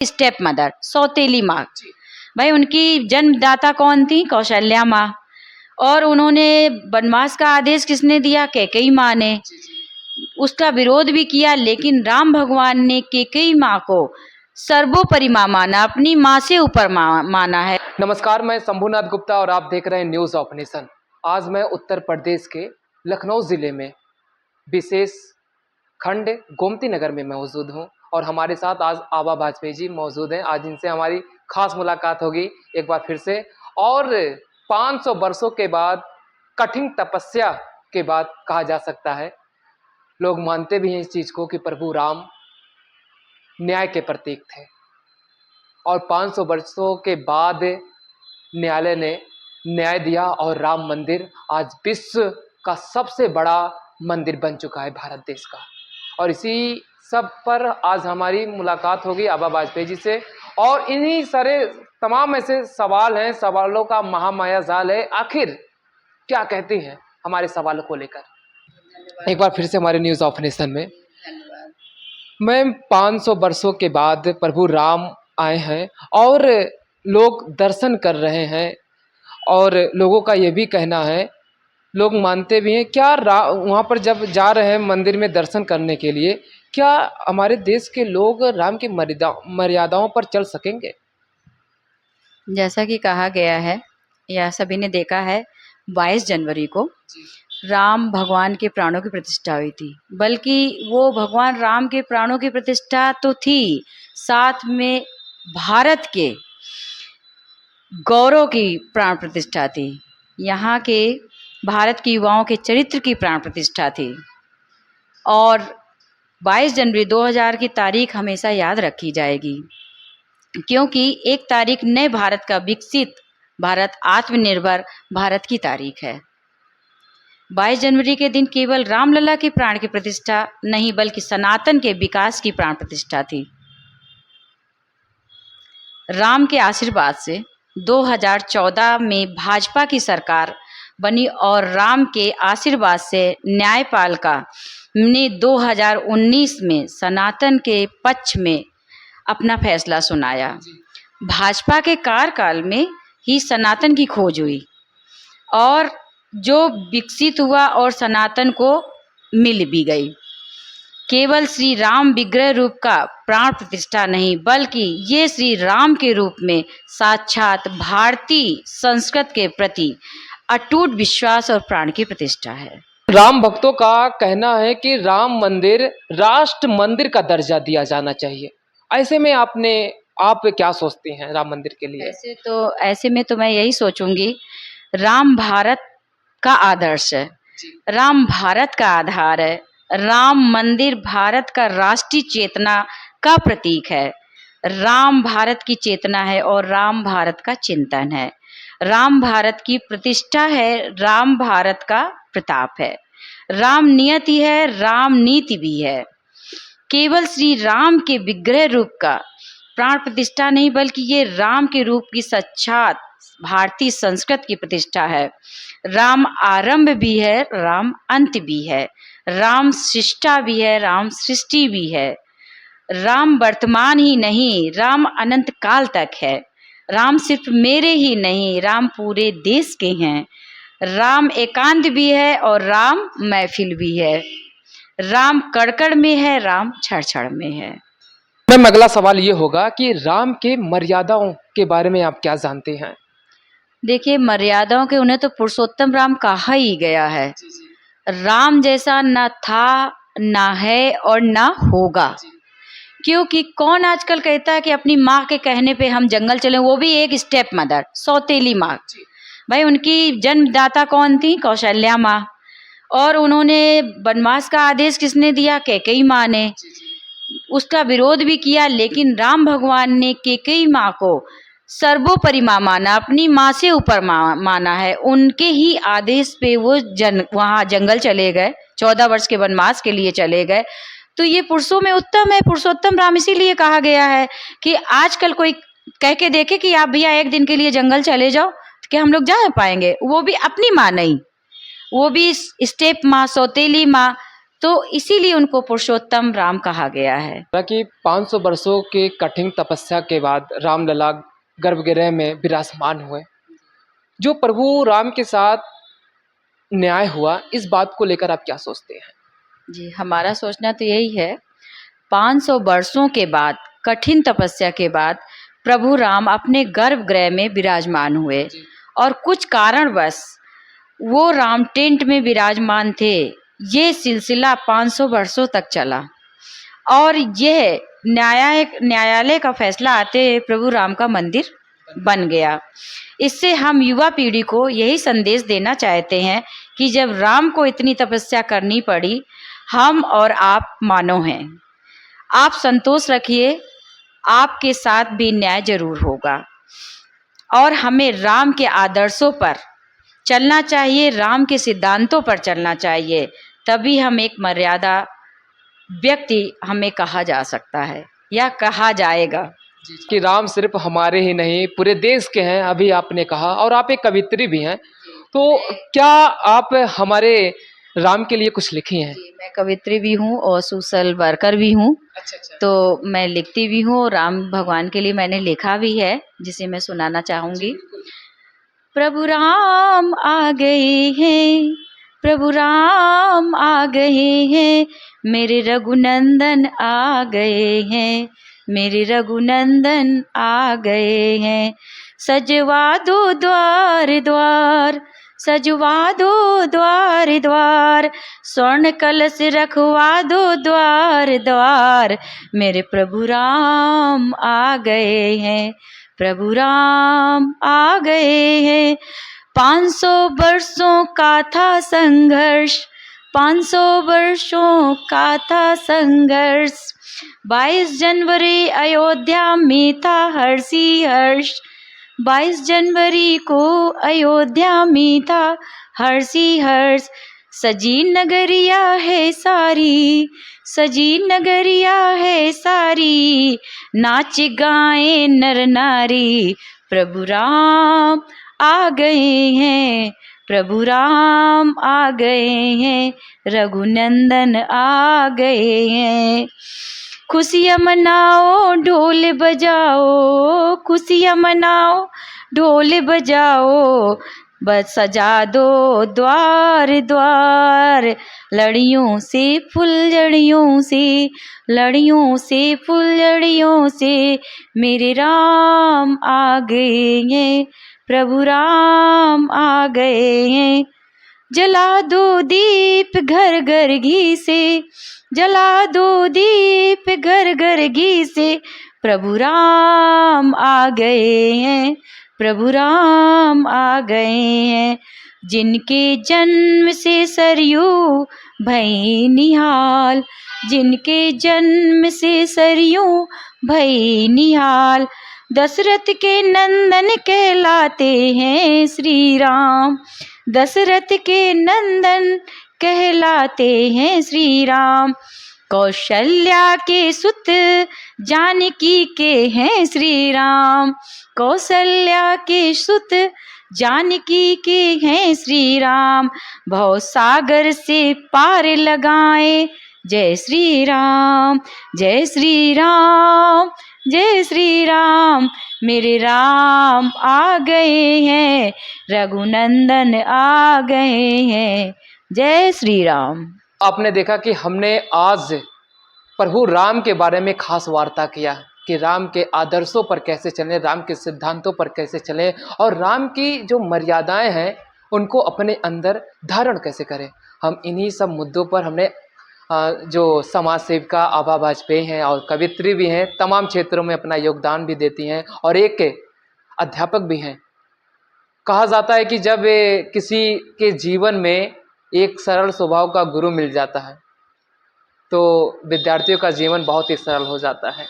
Step mother, सौतेली माँ। भाई उनकी जन्मदाता कौन थी? कौशल्या माँ। और उन्होंने वनवास का आदेश किसने दिया? कैकेयी माँ ने। उसका विरोध भी किया, लेकिन राम भगवान ने कैकेयी माँ को सर्वोपरि माँ माना, अपनी माँ से ऊपर माना है। नमस्कार, मैं शंभुनाथ गुप्ता और आप देख रहे हैं न्यूज ऑफ नेशन। आज मैं उत्तर प्रदेश के लखनऊ जिले में विशेष खंड गोमती नगर में मौजूद हूं और हमारे साथ आज आबा वाजपेयी जी मौजूद हैं। आज इनसे हमारी खास मुलाकात होगी एक बार फिर से। और 500 वर्षों के बाद, कठिन तपस्या के बाद कहा जा सकता है, लोग मानते भी हैं इस चीज को कि प्रभु राम न्याय के प्रतीक थे। और 500 वर्षों के बाद न्यायालय ने न्याय दिया और राम मंदिर आज विश्व का सबसे बड़ा मंदिर बन चुका है भारत देश का। और इसी सब पर आज हमारी मुलाकात होगी आबा वाजपेयी जी से। और इन्हीं सारे तमाम ऐसे सवाल हैं, सवालों का महामाया जाल है। आखिर क्या कहती हैं हमारे सवालों को लेकर। एक बार फिर से हमारे न्यूज ऑफ नेशन में मैम, 500 वर्षों के बाद प्रभु राम आए हैं और लोग दर्शन कर रहे हैं। और लोगों का ये भी कहना है, लोग मानते भी हैं, क्या वहाँ पर जब जा रहे हैं मंदिर में दर्शन करने के लिए, क्या हमारे देश के लोग राम की मर्यादाओं पर चल सकेंगे? जैसा कि कहा गया है या सभी ने देखा है, 22 जनवरी को राम भगवान के प्राणों की प्रतिष्ठा हुई थी। बल्कि वो भगवान राम के प्राणों की प्रतिष्ठा तो थी, साथ में भारत के गौरव की प्राण प्रतिष्ठा थी। यहाँ के भारत के युवाओं के चरित्र की प्राण प्रतिष्ठा थी। और 22 जनवरी 2000 की तारीख हमेशा याद रखी जाएगी, क्योंकि एक तारीख नए भारत का, विकसित भारत, आत्मनिर्भर भारत की तारीख है। 22 जनवरी के दिन केवल रामलला के प्राण की प्रतिष्ठा नहीं, बल्कि सनातन के विकास की प्राण प्रतिष्ठा थी। राम के आशीर्वाद से 2014 में भाजपा की सरकार बनी और राम के आशीर्वाद से न्यायपालिका ने 2019 में सनातन के पक्ष में अपना फैसला सुनाया। भाजपा के कार्यकाल में ही सनातन की खोज हुई और जो विकसित हुआ और सनातन को मिल भी गई। केवल श्री राम विग्रह रूप का प्राण प्रतिष्ठा नहीं, बल्कि ये श्री राम के रूप में साक्षात भारतीय संस्कृत के प्रति अटूट विश्वास और प्राण की प्रतिष्ठा है। राम भक्तों का कहना है कि राम मंदिर राष्ट्र मंदिर का दर्जा दिया जाना चाहिए। ऐसे में आप क्या सोचती हैं राम मंदिर के लिए? ऐसे में तो मैं यही सोचूंगी, राम भारत का आदर्श है, राम भारत का आधार है। राम मंदिर भारत का राष्ट्रीय चेतना का प्रतीक है। राम भारत की चेतना है और राम भारत का चिंतन है। राम भारत की प्रतिष्ठा है, राम भारत का प्रताप है। राम नियति है, राम नीति भी है। केवल श्री राम के विग्रह रूप का प्राण प्रतिष्ठा नहीं, बल्कि ये राम के रूप की साक्षात भारतीय संस्कृत की प्रतिष्ठा है। राम आरंभ भी है, राम अंत भी है। राम सृष्टा भी है, राम सृष्टि भी है। राम वर्तमान ही नहीं, राम अनंत काल तक है। राम सिर्फ मेरे ही नहीं, राम पूरे देश के हैं। राम एकांत भी है और राम महफिल भी है। राम कड़कड़ में है, राम छड़ में है। मैम, अगला सवाल ये होगा कि राम के मर्यादाओं के बारे में आप क्या जानते हैं? देखिए, मर्यादाओं के उन्हें तो पुरुषोत्तम राम कहा ही गया है। राम जैसा ना था, ना है और ना होगा। क्योंकि कौन आजकल कहता है कि अपनी माँ के कहने पे हम जंगल चले, वो भी एक स्टेप मदर, सौतेली माँ। भाई उनकी जन्मदाता कौन थी? कौशल्या माँ। और उन्होंने वनवास का आदेश किसने दिया? कैकेयी माँ ने। उसका विरोध भी किया, लेकिन राम भगवान ने कैकेयी माँ को सर्वोपरि माँ माना, अपनी माँ से ऊपर माना है। उनके ही आदेश पे वो वहाँ जंगल चले गए, 14 वर्ष के वनवास के लिए चले गए। तो ये पुरुषों में उत्तम है, पुरुषोत्तम राम। इसीलिए कहा गया है कि आजकल कोई कह के देखे कि आप भैया एक दिन के लिए जंगल चले जाओ, तो क्या हम लोग जा पाएंगे? वो भी अपनी माँ नहीं, वो भी स्टेप माँ, सौतेली माँ। तो इसीलिए उनको पुरुषोत्तम राम कहा गया है। हालांकि 500 वर्षों के कठिन तपस्या के बाद रामलला गर्भगृह में विराजमान हुए। जो प्रभु राम के साथ न्याय हुआ, इस बात को लेकर आप क्या सोचते हैं? जी, हमारा सोचना तो यही है, 500 वर्षों के बाद, कठिन तपस्या के बाद प्रभु राम अपने गर्भगृह में विराजमान हुए और कुछ कारणवश वो राम टेंट में विराजमान थे। ये सिलसिला 500 वर्षों तक चला और यह न्यायालय का फैसला आते प्रभु राम का मंदिर बन गया। इससे हम युवा पीढ़ी को यही संदेश देना चाहते हैं कि जब राम को इतनी तपस्या करनी पड़ी, हम और आप मानव हैं। आप संतोष रखिए, आपके साथ भी न्याय जरूर होगा और हमें राम के आदर्शों पर चलना चाहिए, राम के सिद्धांतों पर चलना चाहिए, तभी हम एक मर्यादा व्यक्ति हमें कहा जा सकता है या कहा जाएगा। कि राम सिर्फ हमारे ही नहीं, पूरे देश के हैं, अभी आपने कहा, और आप एक कवित्री भी हैं। तो क्या आप हमारे राम के लिए कुछ लिखी हैं? जी, मैं कवित्री भी हूँ और सोशल वर्कर भी हूँ। अच्छा अच्छा। तो मैं लिखती भी हूँ और राम भगवान के लिए मैंने लिखा भी है, जिसे मैं सुनाना चाहूँगी। प्रभु राम आ गए हैं, प्रभु राम आ गए हैं, मेरे रघुनंदन आ गए हैं, मेरे रघुनंदन आ गए हैं। सजवा दो द्वार द्वार, सजवा दो द्वार द्वार, स्वर्ण कलश रखवा दो द्वार द्वार, मेरे प्रभु राम आ गए हैं, प्रभु राम आ गए हैं। 500 वर्षों का था संघर्ष, 500 वर्षों का था संघर्ष, 22 जनवरी अयोध्या में था हर्षी हर्ष, 22 जनवरी को अयोध्या में था हर्षी हर्ष। सजी नगरिया है सारी, सजी नगरिया है सारी, नाच गाए नर नारी, प्रभु राम आ गए हैं, प्रभु राम आ गए हैं, रघुनंदन आ गए हैं। खुशियाँ मनाओ ढोल बजाओ, खुशियाँ मनाओ ढोल बजाओ, बस सजा दो द्वार द्वार, लड़ियों से फुलझड़ियों से, लड़ियों से फुलझड़ियों से, मेरे राम आ गए हैं, प्रभु राम आ गए हैं। जला दो दीप घर घर घी से, जला दो दीप घर घर घी से, प्रभु राम आ गए हैं, प्रभु राम आ गए हैं। जिनके जन्म से सरयू भई निहाल, जिनके जन्म से सरयू भई निहाल, दशरथ के नंदन कहलाते हैं श्री राम, दशरथ के नंदन कहलाते हैं श्री राम। कौशल्या के सुत जानकी के हैं श्री राम, कौशल्या के सुत जानकी के हैं श्री राम। भव सागर से पार लगाए, जय श्री राम, जय श्री राम, जय श्री राम, मेरे राम आ गए हैं, रघुनंदन आ गए हैं, जय श्री राम। आपने देखा कि हमने आज प्रभु राम के बारे में खास वार्ता किया कि राम के आदर्शों पर कैसे चलें, राम के सिद्धांतों पर कैसे चलें और राम की जो मर्यादाएं हैं उनको अपने अंदर धारण कैसे करें। हम इन्हीं सब मुद्दों पर हमने जो समाज सेविका आभा वाजपेयी हैं और कवित्री भी हैं, तमाम क्षेत्रों में अपना योगदान भी देती हैं और एक अध्यापक भी हैं। कहा जाता है कि जब किसी के जीवन में एक सरल स्वभाव का गुरु मिल जाता है तो विद्यार्थियों का जीवन बहुत ही सरल हो जाता है।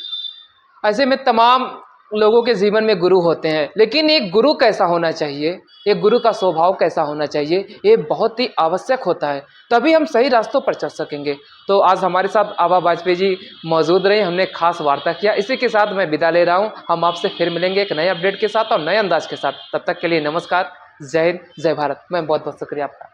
ऐसे में तमाम लोगों के जीवन में गुरु होते हैं, लेकिन एक गुरु कैसा होना चाहिए, एक गुरु का स्वभाव कैसा होना चाहिए, ये बहुत ही आवश्यक होता है, तभी हम सही रास्तों पर चल सकेंगे। तो आज हमारे साथ आभा वाजपेयी जी मौजूद रहे, हमने खास वार्ता किया। इसी के साथ मैं विदा ले रहा हूँ। हम आपसे फिर मिलेंगे एक नए अपडेट के साथ और नए अंदाज के साथ। तब तक के लिए नमस्कार, जय हिंद, जय भारत। मैं बहुत बहुत शुक्रिया आपका।